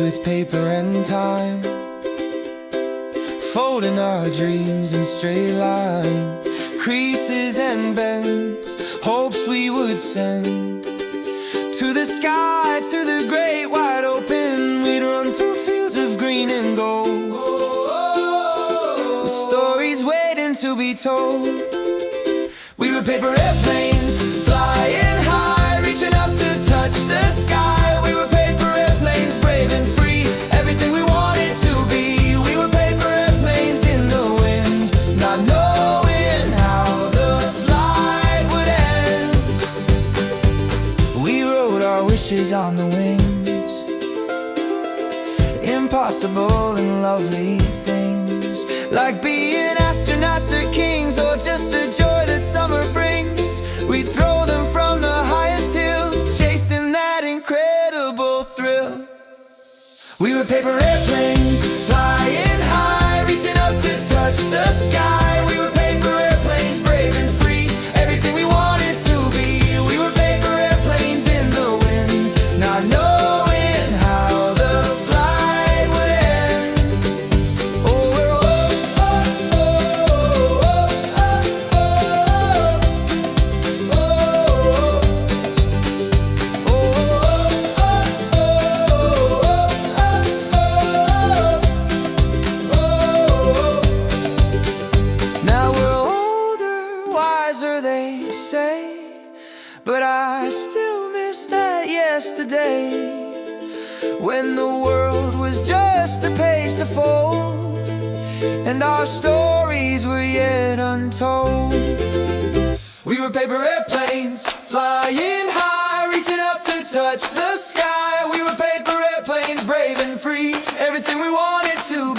with paper and time, folding our dreams in straight line, creases and bends, hopes we would send to the sky, to the great wide open. We'd run through fields of green and gold, with stories waiting to be told. We were paper airplanes, flying high, reaching up to touch the sky. We were paper airplanes, brave and free, everything we wanted to be. We were paper airplanes in the wind, not knowing how the flight would end. We wrote our wishes on the wings, impossible and lovely things, like being astronauts or kings, or just the joy that summer brings. We throw them from the highest hill, chasing that incredible thrill. We were paper airplanes, flying high, reaching up to touch the sky. We were paper airplanes, brave and free, everything we wanted to be. We were paper airplanes in the wind, not knowing how the flight would end. Oh, we're now we're older, wiser, they say, but I still miss that yesterday, when the world was just a page to fold, and our stories were yet untold. We were paper airplanes, flying high, reaching up to touch the sky. We were paper airplanes, brave and free, everything we wanted to